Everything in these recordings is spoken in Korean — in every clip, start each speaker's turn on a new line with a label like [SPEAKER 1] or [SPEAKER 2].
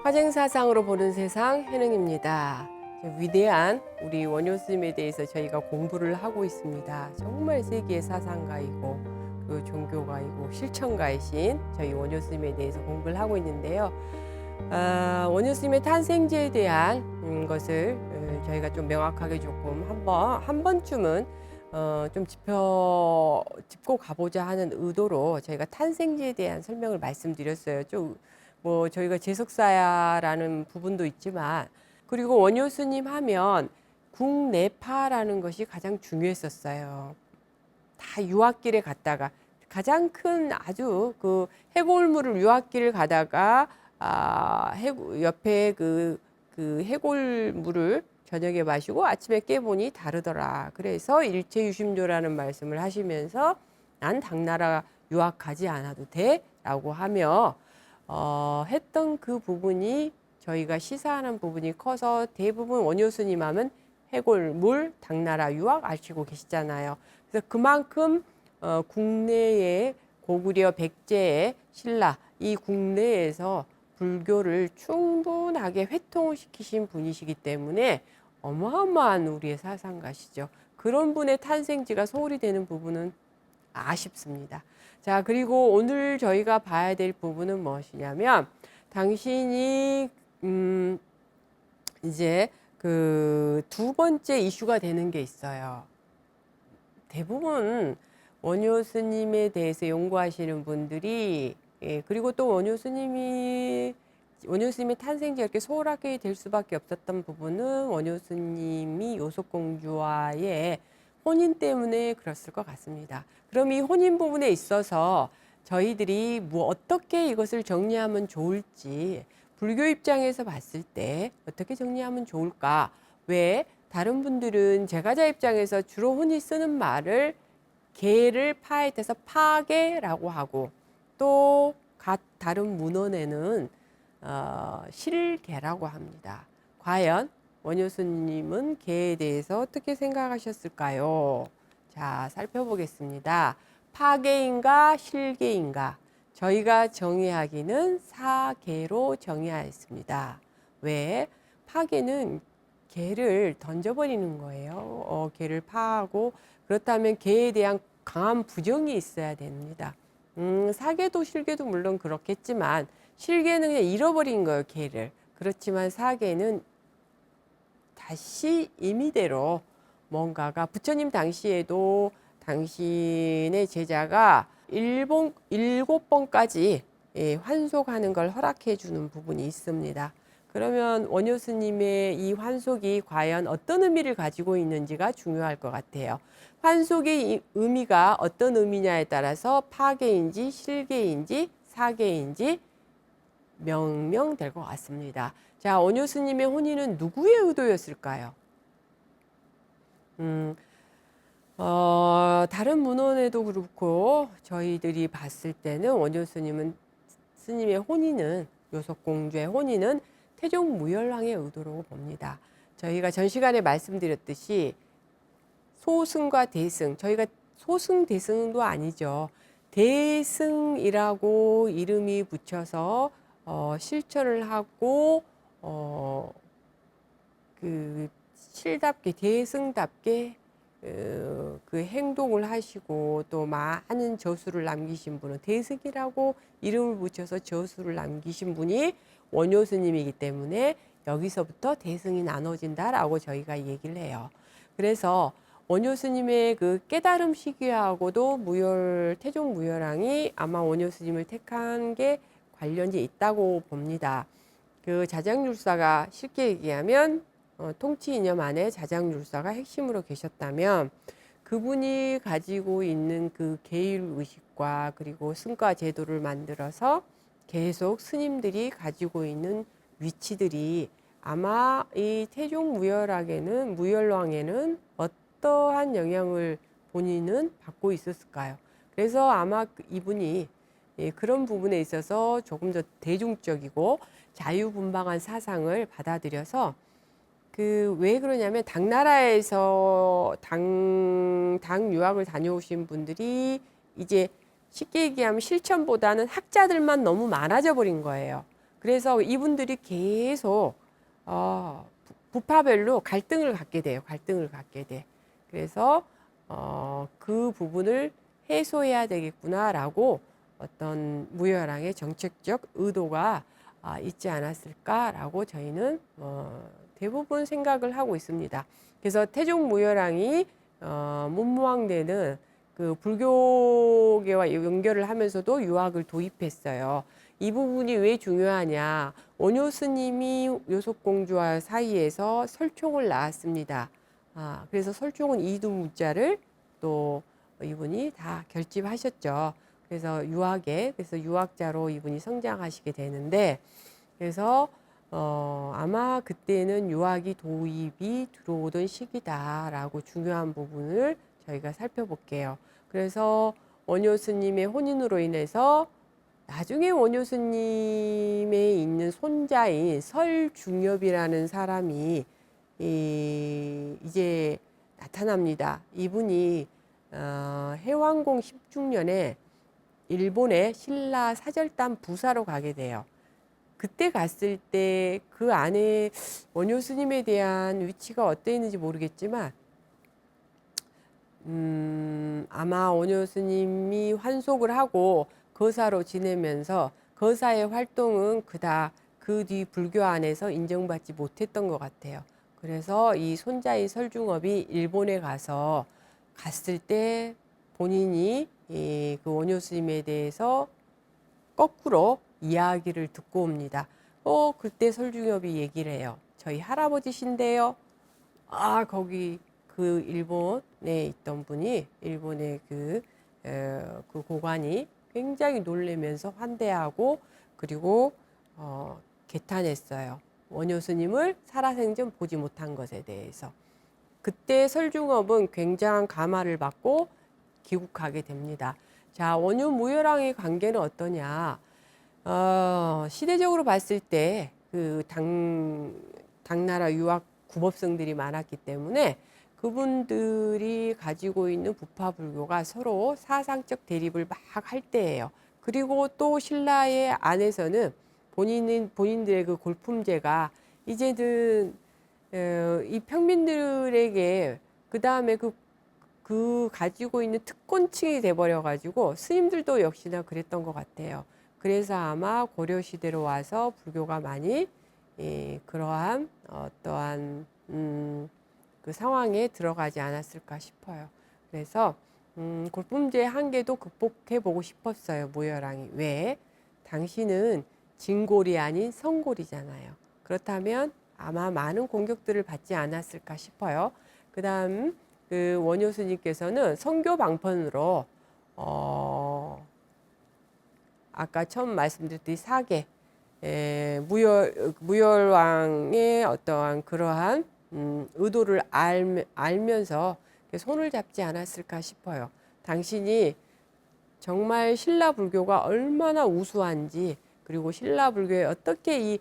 [SPEAKER 1] 화쟁사상으로 보는 세상 해능입니다. 위대한 우리 원효 스님에 대해서 저희가 공부를 하고 있습니다. 정말 세계의 사상가이고 그 종교가이고 실천가이신 저희 원효 스님에 대해서 공부를 하고 있는데요. 원효 스님의 탄생지에 대한 것을 저희가 좀 명확하게 조금 한 번쯤은 좀 짚고 가보자 하는 의도로 저희가 탄생지에 대한 설명을 말씀드렸어요. 좀 뭐 저희가 제석사야라는 부분도 있지만, 그리고 원효 스님 하면 국내파라는 것이 가장 중요했었어요. 다 유학길에 갔다가 가장 큰 아주 그 해골물을 유학길을 가다가 옆에 그 해골물을 저녁에 마시고 아침에 깨보니 다르더라. 그래서 일체유심조라는 말씀을 하시면서 난 당나라 유학 가지 않아도 돼 라고 하며 했던 그 부분이 저희가 시사하는 부분이 커서 대부분 원효 스님 하면 해골물, 당나라 유학 아시고 계시잖아요. 그래서 그만큼 국내의 고구려 백제의 신라 이 국내에서 불교를 충분하게 회통을 시키신 분이시기 때문에 어마어마한 우리의 사상가시죠. 그런 분의 탄생지가 소홀히 되는 부분은 아쉽습니다. 자, 그리고 오늘 저희가 봐야 될 부분은 무엇이냐면, 당신이 이제 그 두 번째 이슈가 되는 게 있어요. 대부분 원효 스님에 대해서 연구하시는 분들이 그리고 또 원효 스님의 탄생지 이렇게 소홀하게 될 수밖에 없었던 부분은 원효 스님이 요속공주와의 혼인 때문에 그랬을 것 같습니다. 그럼 이 혼인 부분에 있어서 저희들이 어떻게 이것을 정리하면 좋을지, 불교 입장에서 봤을 때 어떻게 정리하면 좋을까? 왜 다른 분들은 제가자 입장에서 주로 흔히 쓰는 말을 계를 파헤쳐서 파계라고 하고, 또 다른 문헌에는 실계라고 합니다. 과연 원효 스님은 계에 대해서 어떻게 생각하셨을까요? 자, 살펴보겠습니다. 파계인가 실계인가? 저희가 정의하기는 사계로 정의하였습니다. 왜? 파계는 개를 던져버리는 거예요. 개를 파하고, 그렇다면 개에 대한 강한 부정이 있어야 됩니다. 사계도 실계도 물론 그렇겠지만 실계는 그냥 잃어버린 거예요, 개를. 그렇지만 사계는 다시 임의대로 뭔가가, 부처님 당시에도 당신의 제자가 7번까지 환속하는 걸 허락해 주는 부분이 있습니다. 그러면 원효 스님의 이 환속이 과연 어떤 의미를 가지고 있는지가 중요할 것 같아요. 환속의 의미가 어떤 의미냐에 따라서 파계인지 실계인지 사계인지 명명될 것 같습니다. 자, 원효 스님의 혼인은 누구의 의도였을까요? 다른 문헌에도 그렇고 저희들이 봤을 때는 원효 스님의 혼인은, 요속공주의 혼인은 태종무열왕의 의도로 봅니다. 저희가 전 시간에 말씀드렸듯이 소승과 대승, 저희가 소승 대승도 아니죠. 대승이라고 이름이 붙여서 실천을 하고 그 실답게 대승답게 그 행동을 하시고 또 많은 저수를 남기신 분은 대승이라고 이름을 붙여서 저수를 남기신 분이 원효 스님이기 때문에 여기서부터 대승이 나눠진다라고 저희가 얘기를 해요. 그래서 원효 스님의 그 깨달음 시기하고도 태종 무열왕이 아마 원효 스님을 택한 게 관련이 있다고 봅니다. 그 자장율사가 쉽게 얘기하면 통치 이념 안에 자장율사가 핵심으로 계셨다면, 그분이 가지고 있는 그 계율의식과 그리고 승과 제도를 만들어서 계속 스님들이 가지고 있는 위치들이 아마 이 태종 무열왕에는 어떠한 영향을 본인은 받고 있었을까요? 그래서 아마 이분이 그런 부분에 있어서 조금 더 대중적이고 자유분방한 사상을 받아들여서 왜 그러냐면 당나라에서 당 유학을 다녀오신 분들이 이제 쉽게 얘기하면 실천보다는 학자들만 너무 많아져 버린 거예요. 그래서 이분들이 계속 부파별로 갈등을 갖게 돼요. 갈등을 갖게 돼. 그래서 그 부분을 해소해야 되겠구나라고 어떤 무열왕의 정책적 의도가 있지 않았을까라고 저희는 대부분 생각을 하고 있습니다. 그래서 태종 무열왕이 문무왕대는 그 불교계와 연결을 하면서도 유학을 도입했어요. 이 부분이 왜 중요하냐? 원효 스님이 요속공주와 사이에서 설총을 낳았습니다. 그래서 설총은 이두무자를 또 이분이 다 결집하셨죠. 그래서 그래서 유학자로 이분이 성장하시게 되는데, 그래서 아마 그때는 유학이 도입이 들어오던 시기다라고 중요한 부분을 저희가 살펴볼게요. 그래서 원효 스님의 혼인으로 인해서 나중에 원효 스님의 있는 손자인 설중엽이라는 사람이 이제 나타납니다. 이분이 해왕공 16년에 일본의 신라 사절단 부사로 가게 돼요. 그때 갔을 때 그 안에 원효 스님에 대한 위치가 어땠는지 모르겠지만 아마 원효 스님이 환속을 하고 거사로 지내면서 거사의 활동은 그닥 그 뒤 불교 안에서 인정받지 못했던 것 같아요. 그래서 이 손자인 설중업이 일본에 갔을 때 본인이 그 원효 스님에 대해서 거꾸로 이야기를 듣고 옵니다. 그때 설중엽이 얘기를 해요. 저희 할아버지신데요. 거기 그 일본에 있던 분이 일본의 그 고관이 굉장히 놀라면서 환대하고 그리고 개탄했어요. 원효 스님을 살아생전 보지 못한 것에 대해서. 그때 설중업은 굉장한 감화를 받고 귀국하게 됩니다. 자, 원효 무열왕의 관계는 어떠냐? 시대적으로 봤을 때 그 당나라 유학 구법성들이 많았기 때문에 그분들이 가지고 있는 부파 불교가 서로 사상적 대립을 막 할 때예요. 그리고 또 신라의 안에서는 본인들의 그 골품제가 이제는 이 평민들에게 그 다음에 그 가지고 있는 특권층이 돼버려 가지고 스님들도 역시나 그랬던 것 같아요. 그래서 아마 고려 시대로 와서 불교가 많이 그러한 어떠한 그 상황에 들어가지 않았을까 싶어요. 그래서 골품제의 한계도 극복해 보고 싶었어요. 무열왕이. 왜? 당신은 진골이 아닌 성골이잖아요. 그렇다면 아마 많은 공격들을 받지 않았을까 싶어요. 그다음 그 원효 스님께서는 성교 방편으로 아까 처음 말씀드렸듯이 사계 무열왕의 어떠한 그러한 의도를 알면서 손을 잡지 않았을까 싶어요. 당신이 정말 신라 불교가 얼마나 우수한지 그리고 신라 불교에 어떻게 이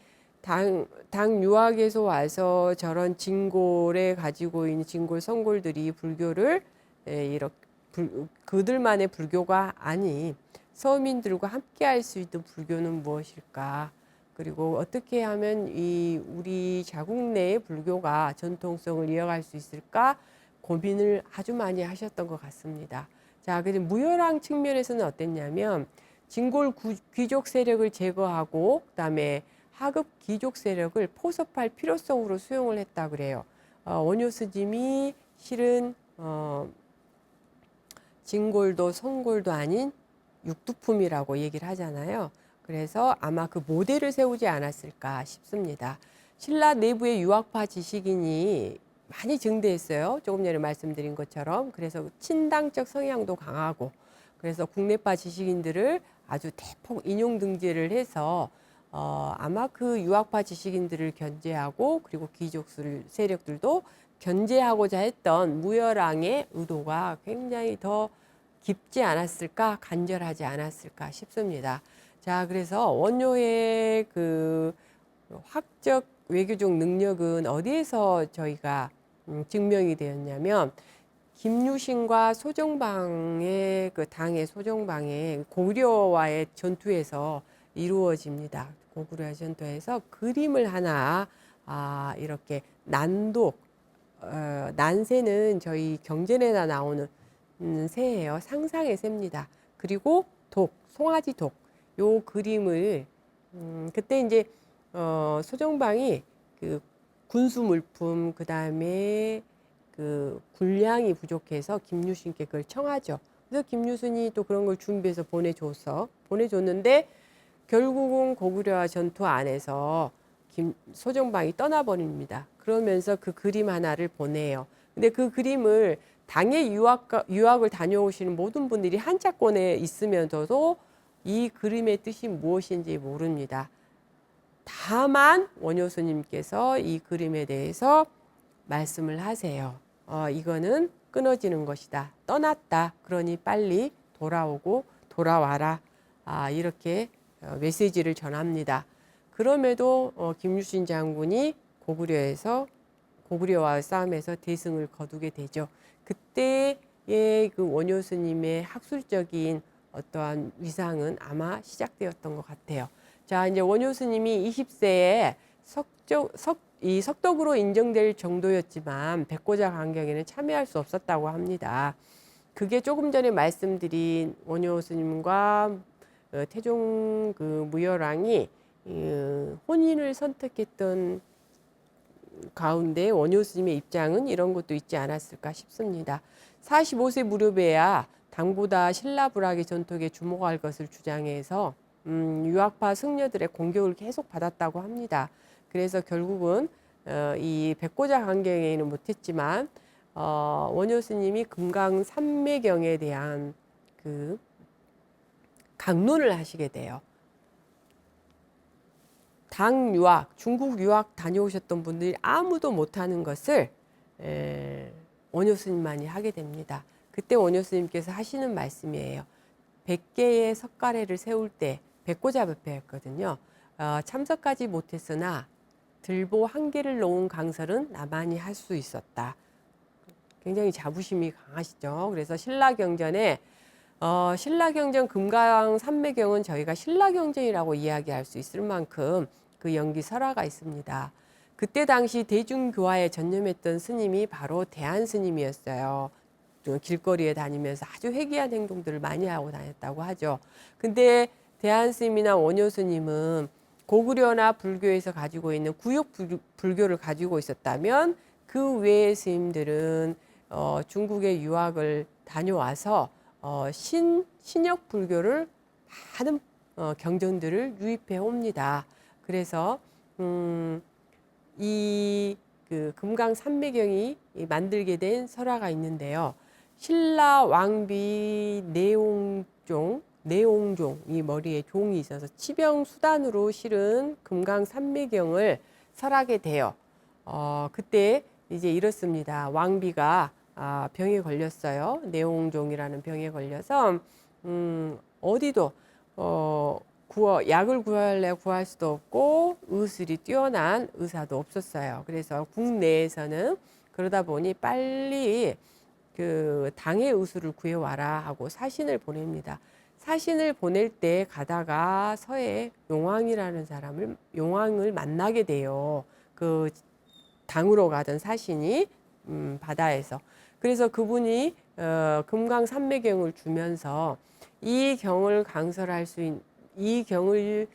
[SPEAKER 1] 당 유학에서 와서 저런 진골에 가지고 있는 진골 성골들이 불교를 이렇게 그들만의 불교가 아닌 서민들과 함께 할 수 있는 불교는 무엇일까? 그리고 어떻게 하면 우리 자국 내의 불교가 전통성을 이어갈 수 있을까? 고민을 아주 많이 하셨던 것 같습니다. 자, 그래서 무열왕 측면에서는 어땠냐면 진골 귀족 세력을 제거하고 그다음에 하급 귀족 세력을 포섭할 필요성으로 수용을 했다 그래요. 원효 스님이 실은 진골도 성골도 아닌 육두품이라고 얘기를 하잖아요. 그래서 아마 그 모델을 세우지 않았을까 싶습니다. 신라 내부의 유학파 지식인이 많이 증대했어요. 조금 전에 말씀드린 것처럼. 그래서 친당적 성향도 강하고 그래서 국내파 지식인들을 아주 대폭 인용 등재를 해서 아마 그 유학파 지식인들을 견제하고 그리고 귀족 세력들도 견제하고자 했던 무열왕의 의도가 굉장히 더 깊지 않았을까, 간절하지 않았을까 싶습니다. 자, 그래서 원효의 그 학적 외교적 능력은 어디에서 저희가 증명이 되었냐면 김유신과 소정방의 그 당의 소정방의 고려와의 전투에서 이루어집니다. 고구려 전투에서 그림을 하나 이렇게 난독 난새는 저희 경전에나 나오는 새예요. 상상의 새입니다. 그리고 독, 송아지 독, 요 그림을 그때 이제 소정방이 그 군수 물품 그다음에 그 군량이 부족해서 김유신께 그걸 청하죠. 그래서 김유신이 또 그런 걸 준비해서 보내줬는데 결국은 고구려와 전투 안에서 소정방이 떠나버립니다. 그러면서 그 그림 하나를 보내요. 근데 그 그림을 당해 유학을 다녀오시는 모든 분들이 한자권에 있으면서도 이 그림의 뜻이 무엇인지 모릅니다. 다만 원효스님께서 이 그림에 대해서 말씀을 하세요. 이거는 끊어지는 것이다. 떠났다. 그러니 빨리 돌아오고 돌아와라. 이렇게 메시지를 전합니다. 그럼에도 김유신 장군이 고구려와 싸움에서 대승을 거두게 되죠. 그때의 그 원효스님의 학술적인 어떠한 위상은 아마 시작되었던 것 같아요. 자, 이제 원효스님이 20세에 석덕으로 인정될 정도였지만 백고자 강경에는 참여할 수 없었다고 합니다. 그게 조금 전에 말씀드린 원효스님과 태종 그 무열왕이 혼인을 선택했던 가운데 원효스님의 입장은 이런 것도 있지 않았을까 싶습니다. 45세 무렵에야 당보다 신라불학의 전통에 주목할 것을 주장해서 유학파 승려들의 공격을 계속 받았다고 합니다. 그래서 결국은 이 백고자 강경에는 못했지만 원효스님이 금강산매경에 대한 그 강론을 하시게 돼요. 당 유학, 중국 유학 다녀오셨던 분들이 아무도 못하는 것을 원효스님만이 하게 됩니다. 그때 원효스님께서 하시는 말씀이에요. 100개의 석가래를 세울 때 백고자법회였거든요. 참석하지 못했으나 들보 한 개를 놓은 강설은 나만이 할 수 있었다. 굉장히 자부심이 강하시죠. 그래서 신라경전에 신라경전 금강산매경은 저희가 신라경전이라고 이야기할 수 있을 만큼 그 연기 설화가 있습니다. 그때 당시 대중교화에 전념했던 스님이 바로 대한스님이었어요. 길거리에 다니면서 아주 회귀한 행동들을 많이 하고 다녔다고 하죠. 근데 대한스님이나 원효스님은 고구려나 불교에서 가지고 있는 구욕 불교를 가지고 있었다면 그 외의 스님들은 중국의 유학을 다녀와서 신역 불교를 많은 경전들을 유입해 옵니다. 그래서 이 그 금강산매경이 만들게 된 설화가 있는데요. 신라 왕비 내옹종 이 머리에 종이 있어서 치병 수단으로 실은 금강산매경을 설하게 돼요. 그때 이제 이렇습니다. 왕비가 병에 걸렸어요. 내옹종이라는 병에 걸려서 어디도 약을 구할래 구할 수도 없고 의술이 뛰어난 의사도 없었어요. 그래서 국내에서는 그러다 보니 빨리 그 당의 의술을 구해와라 하고 사신을 보냅니다. 사신을 보낼 때 가다가 서해 용왕을 만나게 돼요. 그 당으로 가던 사신이 바다에서. 그래서 그분이 금강산매경을 주면서 이 경을 강설할 수 있는 이 경을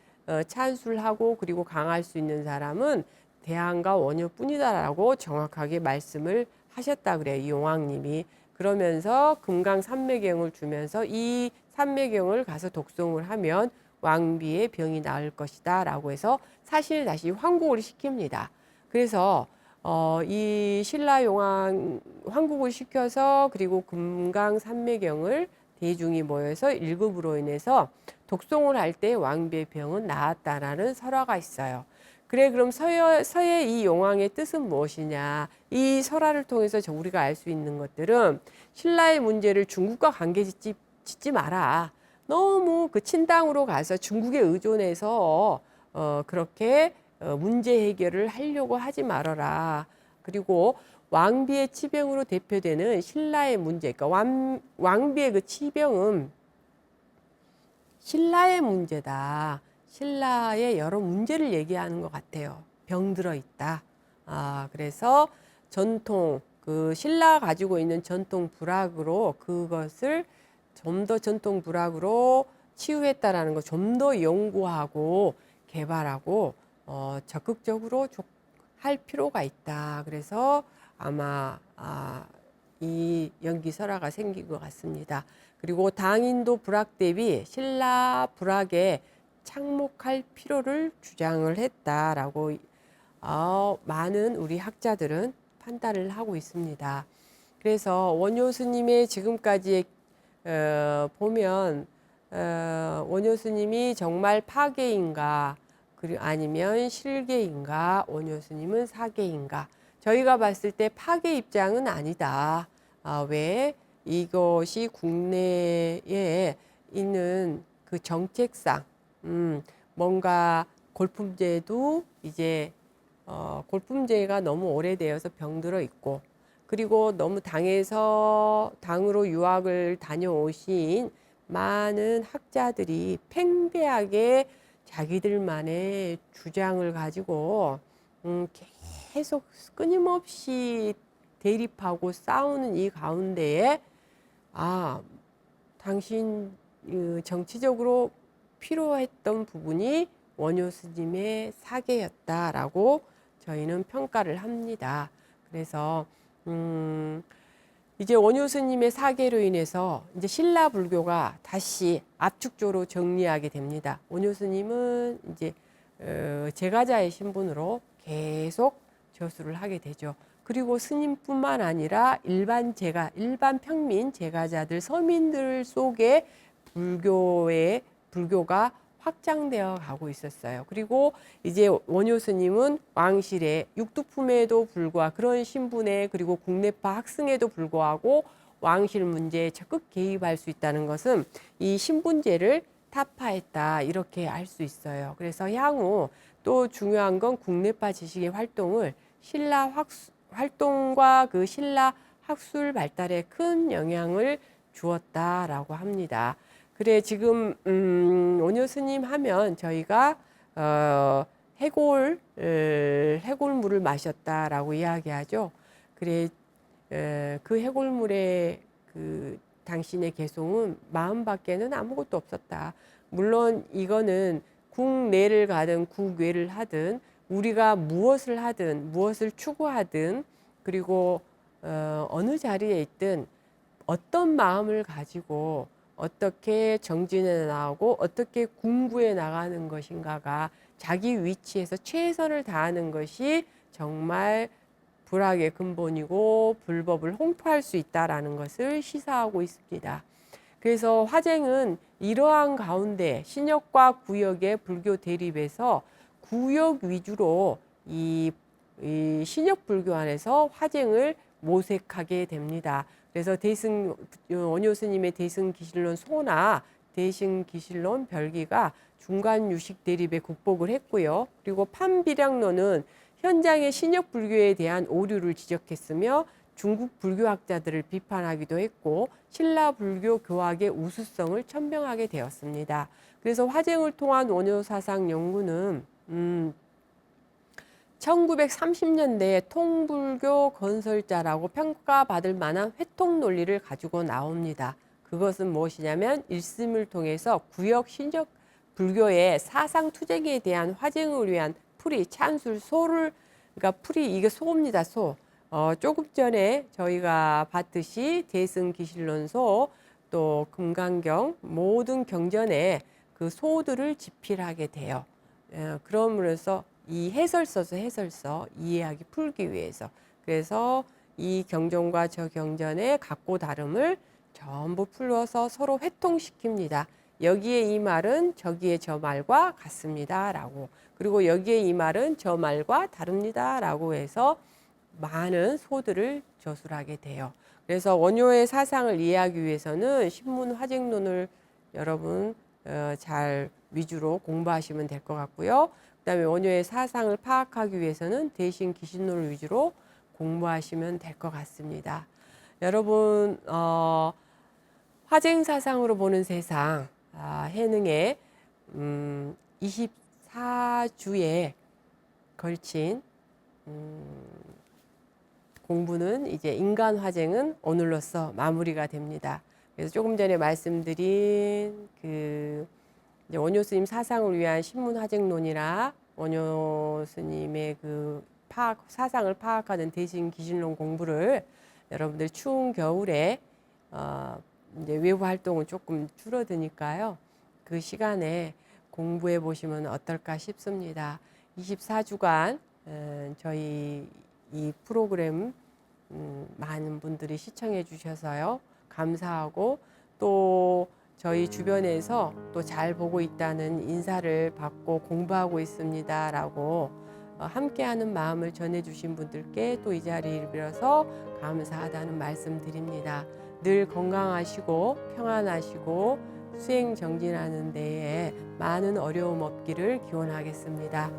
[SPEAKER 1] 찬술하고 그리고 강할 수 있는 사람은 대한과 원효뿐이다라고 정확하게 말씀을 하셨다 그래요. 이 용왕님이. 그러면서 금강산매경을 주면서 이 산매경을 가서 독송을 하면 왕비의 병이 나을 것이다 라고 해서 사실 다시 환국을 시킵니다. 그래서 이 신라용왕 환국을 시켜서 그리고 금강산매경을 대중이 모여서 일급으로 인해서 독송을 할 때 왕비의 병은 나았다라는 설화가 있어요. 그래, 그럼 서해 이 용왕의 뜻은 무엇이냐? 이 설화를 통해서 우리가 알 수 있는 것들은 신라의 문제를 중국과 관계 짓지 마라. 너무 그 친당으로 가서 중국에 의존해서 그렇게 문제 해결을 하려고 하지 말아라. 그리고 왕비의 치병으로 대표되는 신라의 문제, 그러니까 왕비의 그 치병은 신라의 문제다. 신라의 여러 문제를 얘기하는 것 같아요. 병들어 있다. 그래서 전통, 그 신라 가지고 있는 전통 불학으로 그것을 좀 더 전통 불학으로 치유했다라는 거 좀 더 연구하고 개발하고 적극적으로 할 필요가 있다. 그래서 아마 이 연기설화가 생긴 것 같습니다. 그리고 당인도 불학 대비 신라 불학에 착목할 필요를 주장을 했다라고 많은 우리 학자들은 판단을 하고 있습니다. 그래서 원효 스님의 지금까지 보면 원효 스님이 정말 파계인가 아니면 실계인가 원효 스님은 사계인가 저희가 봤을 때 파계 입장은 아니다. 왜 이것이 국내에 있는 그 정책상 뭔가 골품제도 이제 골품제가 너무 오래되어서 병들어 있고 그리고 너무 당으로 유학을 다녀오신 많은 학자들이 팽배하게 자기들만의 주장을 가지고 계속 끊임없이 대립하고 싸우는 이 가운데에 당신 정치적으로 필요했던 부분이 원효 스님의 사계였다라고 저희는 평가를 합니다. 그래서 이제 원효 스님의 사계로 인해서 이제 신라 불교가 다시 압축적으로 정리하게 됩니다. 원효 스님은 이제 제가자의 신분으로 계속 저수를 하게 되죠. 그리고 스님뿐만 아니라 일반 평민 제가자들 서민들 속에 불교가 확장되어 가고 있었어요. 그리고 이제 원효 스님은 왕실의 육두품에도 불구하고 그런 신분에 그리고 국내파 학승에도 불구하고 왕실 문제에 적극 개입할 수 있다는 것은 이 신분제를 타파했다 이렇게 알 수 있어요. 그래서 향후 또 중요한 건 국내파 지식의 활동을 신라 활동과 그 신라 학술 발달에 큰 영향을 주었다라고 합니다. 그래 지금 원효 스님 하면 저희가 해골물을 마셨다라고 이야기하죠. 그래 그 해골물의 그 당신의 개송은 마음밖에는 아무것도 없었다. 물론 이거는 국내를 가든 국외를 하든 우리가 무엇을 하든 무엇을 추구하든 그리고 어느 자리에 있든 어떤 마음을 가지고 어떻게 정진해 나가고 어떻게 공부해 나가는 것인가가 자기 위치에서 최선을 다하는 것이 정말 불학의 근본이고 불법을 홍포할 수 있다라는 것을 시사하고 있습니다. 그래서 화쟁은 이러한 가운데 신역과 구역의 불교 대립에서 구역 위주로 이 신역 불교 안에서 화쟁을 모색하게 됩니다. 그래서 원효 스님의 대승기실론 소나 대승기실론 별기가 중간 유식 대립에 극복을 했고요. 그리고 판비량론은 현장의 신역 불교에 대한 오류를 지적했으며 중국 불교학자들을 비판하기도 했고 신라 불교 교학의 우수성을 천명하게 되었습니다. 그래서 화쟁을 통한 원효 사상 연구는 1930년대에 통불교 건설자라고 평가받을 만한 회통 논리를 가지고 나옵니다. 그것은 무엇이냐면 일심을 통해서 구역 신적 불교의 사상 투쟁에 대한 화쟁을 위한 풀이 찬술 소를 그러니까 풀이 이게 소입니다. 소. 조금 전에 저희가 봤듯이 대승기실론소 또 금강경 모든 경전에 그 소들을 집필하게 돼요. 그러므로서 이 해설서 이해하기 풀기 위해서 그래서 이 경전과 저 경전의 각고 다름을 전부 풀어서 서로 회통시킵니다. 여기에 이 말은 저기에 저 말과 같습니다 라고 그리고 여기에 이 말은 저 말과 다릅니다 라고 해서 많은 소들을 저술하게 돼요. 그래서 원효의 사상을 이해하기 위해서는 신문 화쟁론을 여러분 잘 위주로 공부하시면 될 것 같고요. 그다음에 원효의 사상을 파악하기 위해서는 대신 기신론을 위주로 공부하시면 될 것 같습니다. 여러분 화쟁 사상으로 보는 세상 해능의 24주에 걸친 공부는 이제 인간 화쟁은 오늘로써 마무리가 됩니다. 그래서 조금 전에 말씀드린 그 이제 원효 스님 사상을 위한 신문 화쟁론이나 원효 스님의 그 사상을 파악하는 대신 기신론 공부를 여러분들 추운 겨울에 이제 외부 활동은 조금 줄어드니까요. 그 시간에 공부해 보시면 어떨까 싶습니다. 24주간 저희 이 프로그램 많은 분들이 시청해 주셔서요. 감사하고 또 저희 주변에서 또 잘 보고 있다는 인사를 받고 공부하고 있습니다 라고 함께하는 마음을 전해주신 분들께 또 이 자리를 빌어서 감사하다는 말씀 드립니다. 늘 건강하시고 평안하시고 수행 정진하는 데에 많은 어려움 없기를 기원하겠습니다.